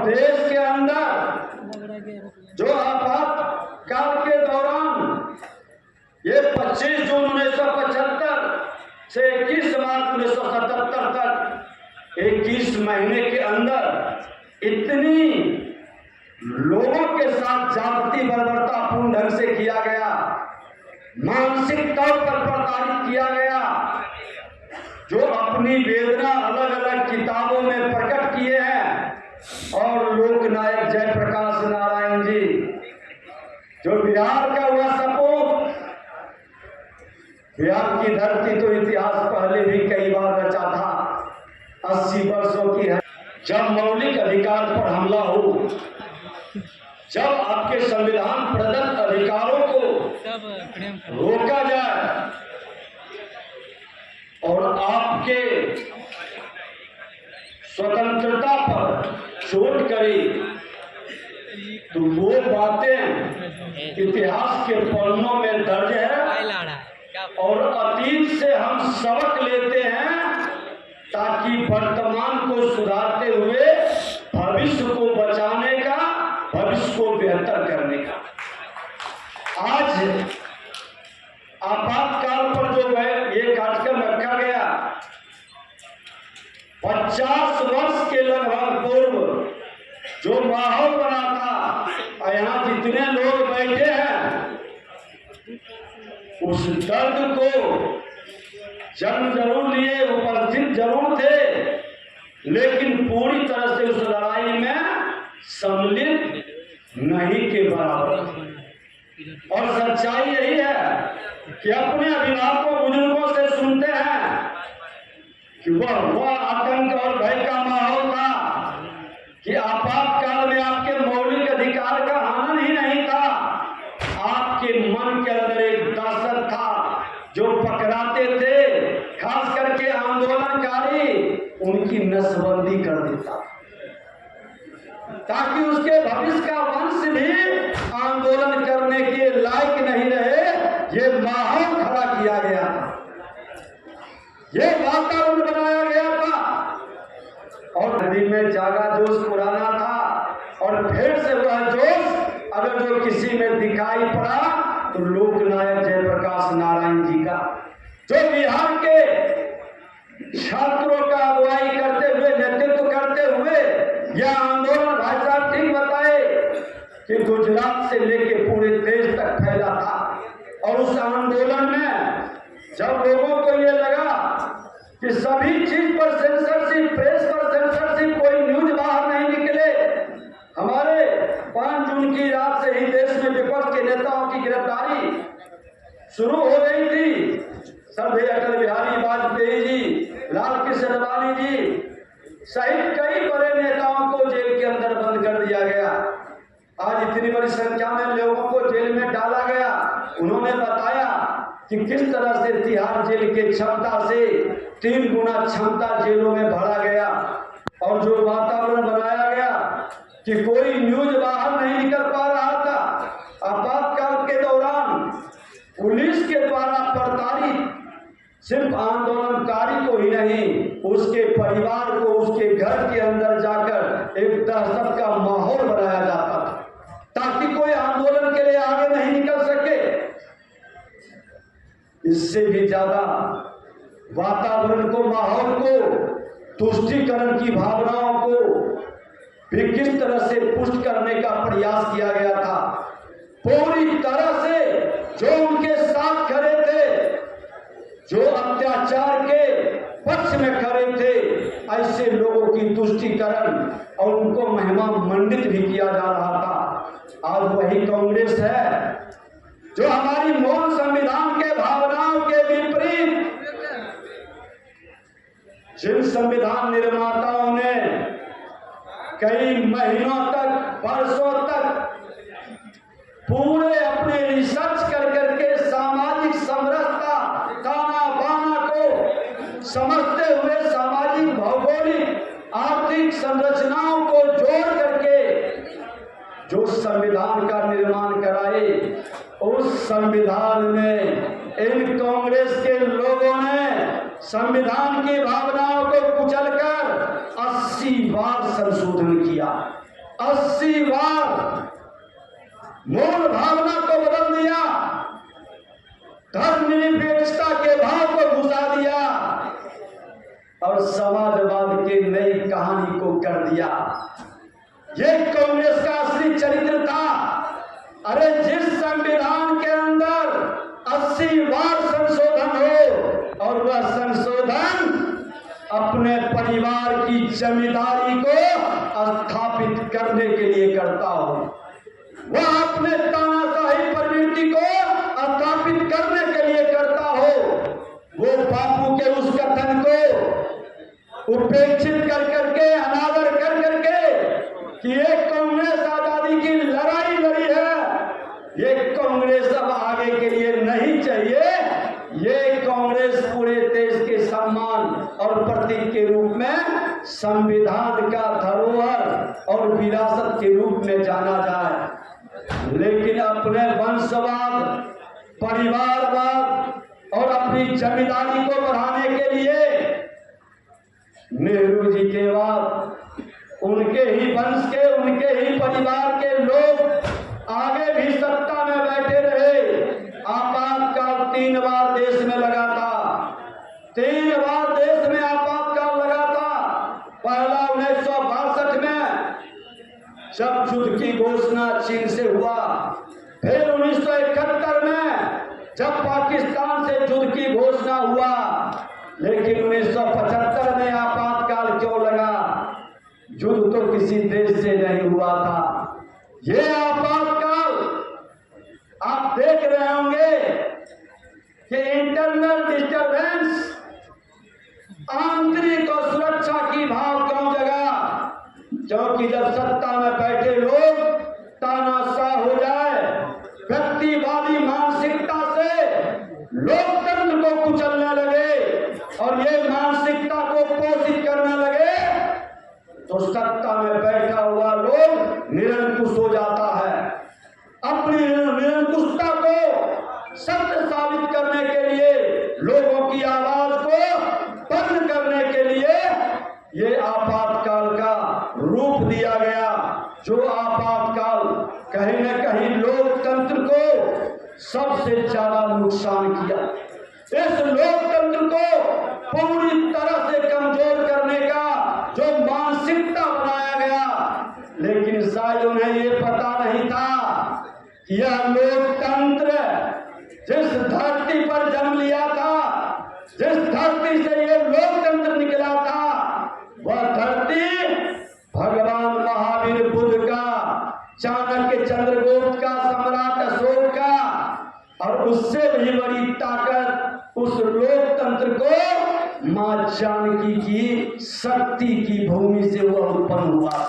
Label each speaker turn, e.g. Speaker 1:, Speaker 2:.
Speaker 1: देश के अंदर जो आपातकाल के दौरान ये 25 जून 1975 से 21 मार्च 1977 तक 21 महीने के अंदर इतनी लोगों के साथ जाति बर्बरतापूर्ण ढंग से किया गया, मानसिक तौर पर प्रताड़ित किया गया, जो अपनी वेदना अलग अलग किताबों में प्रकट किए हैं। और लोकनायक जयप्रकाश नारायण जी जो बिहार का हुआ सपूत, बिहार की धरती तो इतिहास पहले भी कई बार रचा था। 80 वर्षों की है जब मौलिक अधिकार पर हमला हो, जब आपके संविधान प्रदत्त अधिकारों को रोका जाए और आपके स्वतंत्रता पर चोट करे, तो वो बातें इतिहास के पन्नों में दर्ज है और अतीत से हम सबक लेते हैं ताकि वर्तमान को सुधारते हुए भविष्य को बचाने का, भविष्य को बेहतर करने का। आज आपातकाल पर जो है ये कार्यक्रम रखा गया, 50 वर्ष के लगभग पूर्व जो माहौल बना था, यहाँ जितने लोग बैठे हैं उस दर्द को जन्म जरूर लिए, उपस्थित जरूर थे, लेकिन पूरी तरह से उस लड़ाई में सम्मिलित नहीं के बराबर। और सच्चाई यही है कि अपने अभिभावकों बुजुर्गों से सुनते हैं कि वह आतंक और भय का माहौल था कि आपातकाल में आपके मौलिक अधिकार का हनन ही नहीं था, आपके मन के अंदर एक दहशत था जो पकड़ाते थे, खास करके आंदोलनकारी उनकी नसबंदी कर देता ताकि उसके भविष्य का वंश भी आंदोलन करने के लायक नहीं रहे। ये माहौल खड़ा किया गया था, ये वातावरण बनाया गया था और नदी में जागा जोश पुराना था और फिर से वह जोश अगर जो किसी में दिखाई पड़ा तो लोकनायक जयप्रकाश नारायण जी का, जो बिहार के छात्रों का अगुवाई करते हुए, नेतृत्व करते हुए यह आंदोलन, भाई साहब ठीक बताए कि गुजरात से लेके पूरे देश तक फैला था। और उस आंदोलन में जब लोगों को ये लगा कि सभी चीज पर सेंसरशिप, प्रेस पर सेंसरशिप, कोई न्यूज बाहर नहीं निकले, हमारे 5 जून की रात से ही देश में विपक्ष के नेताओं की गिरफ्तारी शुरू हो गई थी। सर्वश्री अटल बिहारी वाजपेयी जी, लाल कृष्ण अडवाणी जी सहित कई बड़े नेताओं को जेल के अंदर बंद कर दिया गया। आज इतनी बड़ी संख्या में लोगों को जेल में डाला गया। उन्होंने बताया कि किस तरह से तिहाड़ जेल के क्षमता से 3 गुना क्षमता जेलों में भरा गया और जो वातावरण बनाया गया कि कोई न्यूज बाहर नहीं निकल पा रहा था। आपातकाल के दौरान पुलिस के द्वारा प्रताड़ित सिर्फ आंदोलनकारी को ही नहीं, उसके परिवार को उसके घर के अंदर जाकर एक दहशत का माहौल बनाया जाता था ताकि कोई आंदोलन के लिए आगे नहीं निकल सके। इससे भी ज्यादा वातावरण को, माहौल को, तुष्टीकरण की भावनाओं को भी किस तरह से पुष्ट करने का प्रयास किया गया था। पूरी तरह से जो उनके साथ खड़े थे, जो अत्याचार के पक्ष में खड़े थे, ऐसे लोगों की तुष्टीकरण और उनको महिमा मंडित भी किया जा रहा था। आज वही कांग्रेस है जो हमारी मूल संविधान के भावनाओं के विपरीत, जिन संविधान निर्माताओं ने कई महीनों तक, वर्षों तक पूरे अपने रिसर्च कर करके सामाजिक समरसता, ताना बाना को समझते हुए सामाजिक, भौगोलिक, आर्थिक संरचनाओं को जोड़ करके जो संविधान का निर्माण कराए, उस संविधान में इन कांग्रेस के लोगों ने संविधान की भावनाओं को कुचलकर 80 बार संशोधन किया। 80 बार मूल भावना को बदल दिया, धर्मनिरपेक्षता के भाव को घुसा दिया और समाजवाद की नई कहानी को कर दिया। ये कांग्रेस का असली चरित्र था। अरे जिस संविधान के अंदर 80 बार संशोधन हो और वह संशोधन अपने परिवार की जमींदारी को स्थापित करने के लिए करता हो, वह अपने तानाशाही प्रवृत्ति को स्थापित करने के लिए करता हो, वो बापू के उस कथन को उपेक्षित कर करके, अनादर कर करके कि ये कांग्रेस आजादी की लड़ाई लड़ी है, ये कांग्रेस अब आगे के लिए नहीं चाहिए, ये कांग्रेस पूरे देश के सम्मान और प्रतीक के रूप में संविधान का धरोहर और विरासत के रूप में जाना जाए। लेकिन अपने वंशवाद, परिवारवाद और अपनी जमींदारी को बढ़ाने के लिए नेहरू जी के बाद उनके ही वंश के, उनके ही परिवार के लोग आगे भी सत्ता में बैठे रहे। आपातकाल 3 बार देश में लगा था, 3 बार देश में आपातकाल लगा था। पहला 1962 में जब युद्ध की घोषणा चीन से हुआ, फिर 1971 में जब पाकिस्तान से युद्ध की घोषणा हुआ। लेकिन 1975 में आपातकाल क्यों लगा? युद्ध तो किसी देश से नहीं हुआ था। ये आपातकाल आप देख रहे होंगे कि इंटरनल डिस्टर्बेंस, आंतरिक और सुरक्षा की भाव क्यों जगा? क्योंकि जब सत्ता में बैठे लोग तानाशाह हो जाए, व्यक्तिवादी मानसिकता से लोकतंत्र को कुचलने लगे और ये मानसिकता को पोषित करने लगे, तो सत्ता में बैठा हुआ लोग निरंकुश हो जाता है। अपनी निरंकुशता को सत्य साबित करने के लिए, लोगों की आवाज को बंद करने के लिए ये आपातकाल का रूप दिया गया, जो आपातकाल कहीं न कहीं लोकतंत्र को सबसे ज्यादा नुकसान किया। इस लोकतंत्र को पूरी तरह से कमजोर करने का जो मानसिकता बनाया गया, लेकिन शायद उन्हें ये पता नहीं था कि यह लोकतंत्र जिस धरती पर जन्म लिया था, जिस धरती से ये लोकतंत्र निकला था, वह धरती भगवान महावीर बुद्ध का, चाणक्य चंद्रगुप्त का, सम्राट अशोक का और उससे भी बड़ी ताकत उस लोकतंत्र को मां जानकी की शक्ति की भूमि से वह उत्पन्न हुआ।